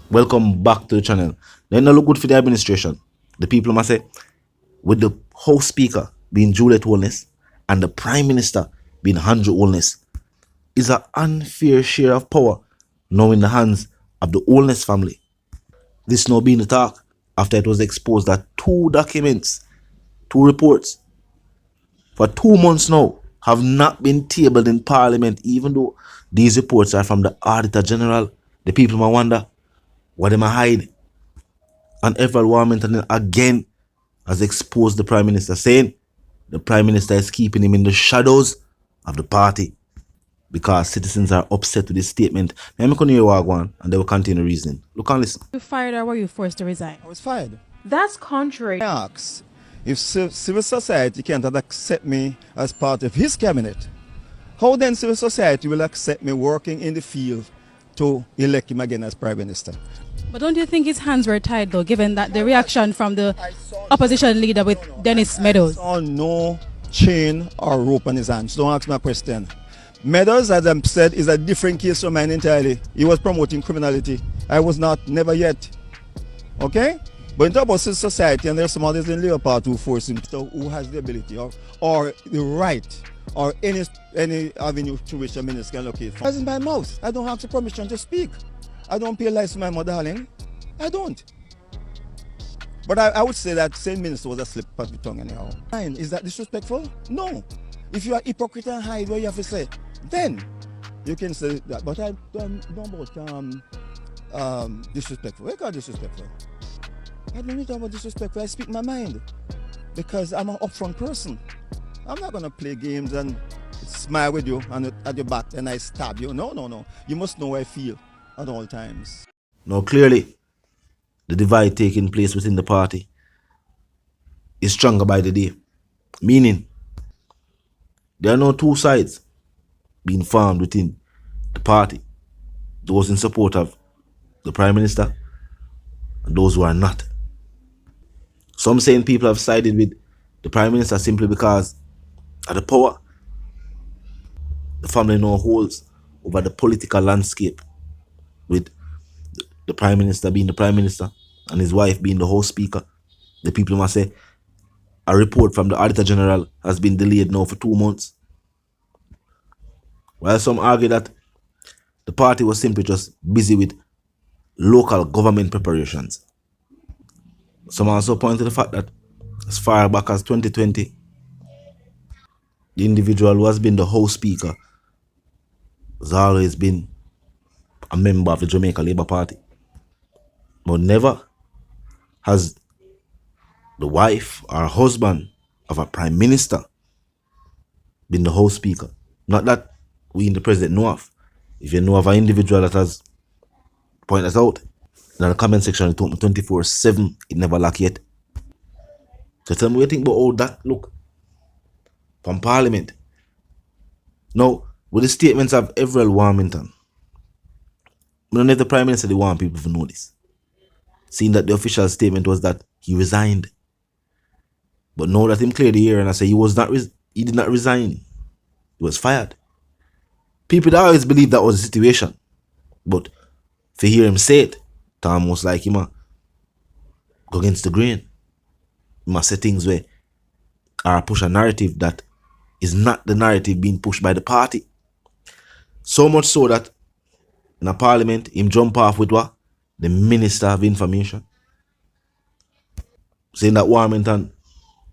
Welcome back to the channel. They not look good for the administration. The people must say, with the House Speaker being Juliet Holness and the Prime Minister being Andrew Holness, is an unfair share of power now in the hands of the Holness family. This now being the talk after it was exposed that two documents, two reports, for 2 months now have not been tabled in Parliament, even though these reports are from the Auditor General. The people might wonder what they might hide. And Everald Warmington again has exposed the Prime Minister, saying the Prime Minister is keeping him in the shadows of the party because citizens are upset with his statement. Let me continue Wagwan and they will continue reasoning. Look and listen. You fired or were you forced to resign? I was fired. That's contrary. I asked if civil society can't accept me as part of his cabinet, how then civil society will accept me working in the field to elect him again as Prime Minister? But don't you think his hands were tied though, given that the reaction from the opposition leader with Dennis Meadows? I saw no chain or rope on his hands. Don't ask me a question. Meadows, as I said, is a different case from mine entirely. He was promoting criminality. I was not, never yet. Okay? But in terms of civil society, and there's some others in Leopard who force him, so who has the ability or the right or any avenue through which a minister can locate from. That's in my mouth. I don't have the permission to speak. I don't pay lights to my mother, darling. I don't. But I would say that same minister was a slip of the tongue anyhow. Is that disrespectful? No. If you are hypocrite and hide what you have to say, then you can say that. But I don't know about disrespectful. What call disrespectful? I don't need to talk about disrespectful. I speak my mind because I'm an upfront person. I'm not gonna play games and smile with you and at your back and I stab you. No, no, no. You must know how I feel at all times. Now clearly, the divide taking place within the party is stronger by the day. Meaning, there are no two sides being formed within the party. Those in support of the Prime Minister and those who are not. Some saying people have sided with the Prime Minister simply because of the power the family now holds over the political landscape, with the Prime Minister being the Prime Minister and his wife being the House Speaker. The people must say a report from the Auditor General has been delayed now for 2 months. While some argue that the party was simply just busy with local government preparations. Some also point to the fact that as far back as 2020, the individual who has been the House Speaker has always been a member of the Jamaica Labour Party. But never has the wife or husband of a Prime Minister been the House Speaker. Not that we in the President know of. If you know of an individual that has pointed us out in the comment section, 24/7, it never lack yet. So tell me what you think about all that look from Parliament. Now, with the statements of Everald Warmington, I don't know if the Prime Minister they want people to know this, seeing that the official statement was that he resigned. But now that him clear the air and I say he did not resign, he was fired. People always believe that was the situation, but to hear him say it, it's almost like he must go against the grain. He must say things where or push a narrative that is not the narrative being pushed by the party. So much so that in a parliament, him jump off with what? The Minister of Information. Saying that Warmington,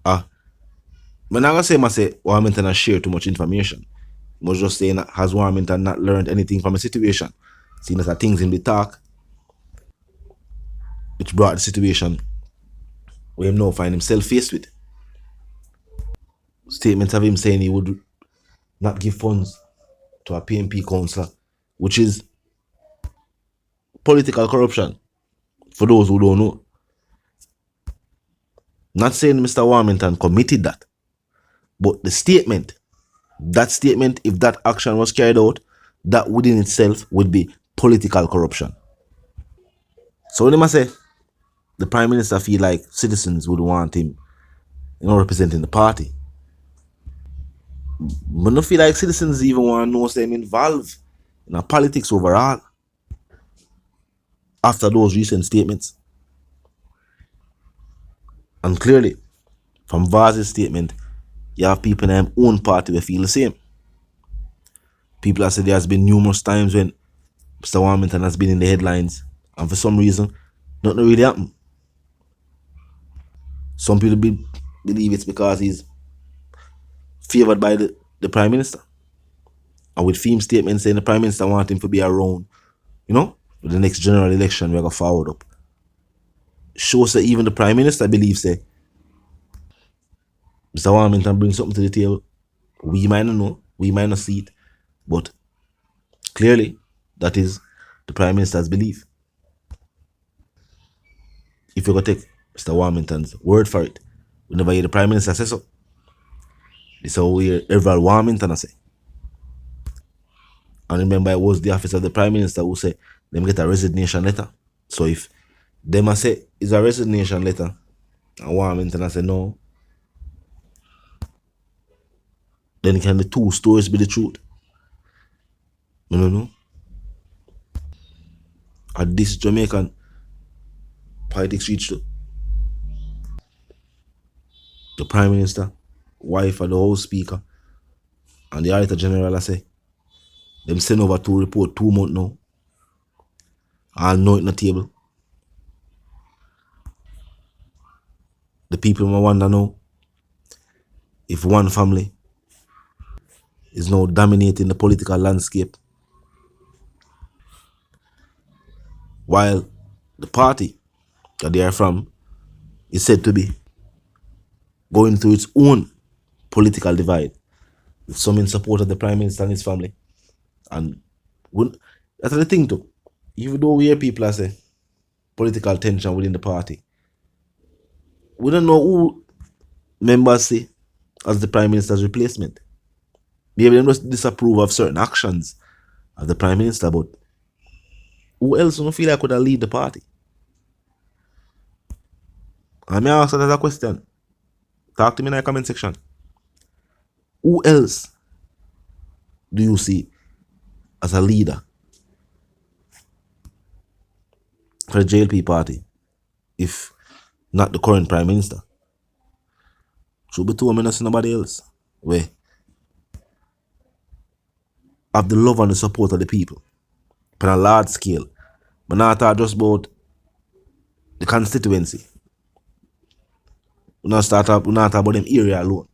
I'm not going to say Warmington has shared too much information. I was just saying that has Warmington not learned anything from a situation? Seeing that things in the talk, which brought the situation where him now find himself faced with. Statements of him saying he would not give funds to a PMP councillor, which is political corruption, for those who don't know. Not saying Mr. Warmington committed that, but the statement, if that action was carried out, that within itself would be political corruption. So when they must say the Prime Minister feel like citizens would want him, representing the party, but I don't feel like citizens even want to know them involved in politics overall. after those recent statements. And clearly, from Vaz's statement, you have people in their own party who feel the same. People have said there has been numerous times when Mr. Warmington has been in the headlines, and for some reason, nothing really happened. Some people believe it's because he's favored by the Prime Minister. And with theme statements saying the Prime Minister wants him to be around, with the next general election, we're going to forward up. Shows that even the Prime Minister believes that Mr. Warmington brings something to the table. We might not know, we might not see it, but clearly that is the Prime Minister's belief. If you're going to take Mr. Warmington's word for it, we never hear the Prime Minister say so. This is how we hear Everald Warmington say. And remember, it was the office of the Prime Minister who said them get a resignation letter. So if them say it's a resignation letter, and Warmington say no, then can the two stories be the truth? I don't know. At this Jamaican politics reach to the Prime Minister, wife of the House Speaker, and the Auditor General, I say, them send over to report 2 months now. I'll know it on the table. The people may wonder now if one family is now dominating the political landscape, while the party that they are from is said to be going through its own political divide, with some in support of the Prime Minister and his family. And that's the thing too. Even though we hear people say political tension within the party, we don't know who members see as the Prime Minister's replacement. Maybe they just disapprove of certain actions of the Prime Minister, but who else don't feel like could lead the party? I may ask that as a question. Talk to me in the comment section. Who else do you see as a leader for the JLP party, if not the current Prime Minister? Should be two of them, not nobody else. Where have the love and the support of the people on a large scale. But not talk just about the constituency. We not talk about them area alone.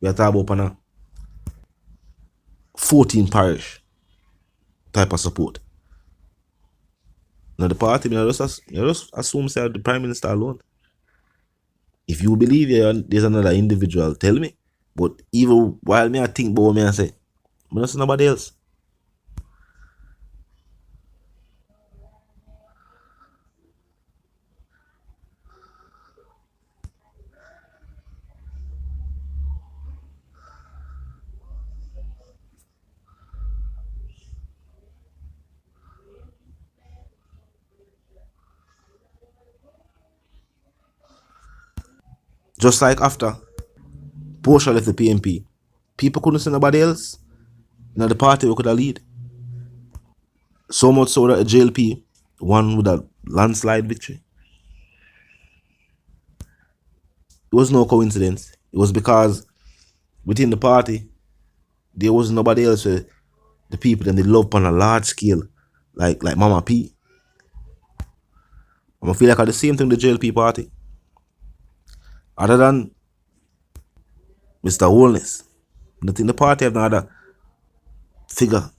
We are talking about a 14 parish type of support. Now the party, you just assume say the Prime Minister alone. If you believe there's another individual, tell me. But even while me I think about me, I say, I don't see nobody else. Just like after Portia left the PMP, people couldn't see nobody else in the party who could have lead. So much so that the JLP won with a landslide victory. It was no coincidence. It was because within the party, there was nobody else where the people that they love on a large scale, like Mama P. I feel like at the same thing the JLP party. Other than Mr. Holness, I think the party have no other figure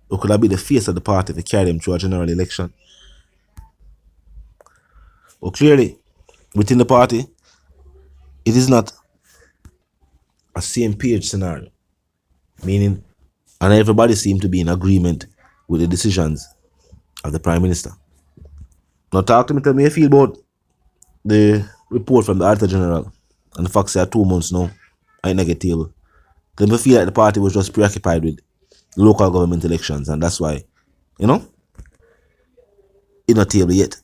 who could have been the face of the party to carry them through a general election. But clearly, within the party, it is not a same page scenario. Meaning, and everybody seems to be in agreement with the decisions of the Prime Minister. Now talk to me, tell me how you feel about the report from the Auditor General and the fact that 2 months now I negative. Then I feel like the party was just preoccupied with local government elections, and that's why, it's not table yet.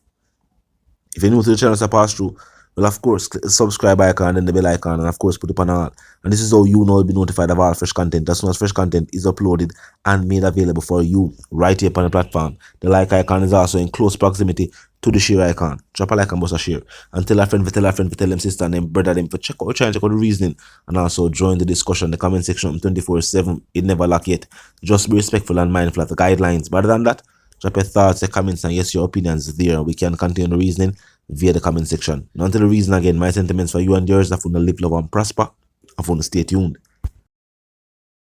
If you're new to the channel, so pass through, Well, of course, click the subscribe icon and the bell icon, and of course, put it on all. And this is how you know you'll be notified of all fresh content as soon as fresh content is uploaded and made available for you right here on the platform. The like icon is also in close proximity to the share icon. Drop a like and bust a share. And tell a friend, tell them sister and them brother them for check out, try and check out the reasoning, and also join the discussion, the comment section 24/7. It never lack yet. Just be respectful and mindful of the guidelines. But other than that, drop your thoughts, your comments, and yes, your opinions there. We can continue the reasoning via the comment section. Now, until the reason again, my sentiments for you and yours, I want to live, love, and prosper. I want to stay tuned.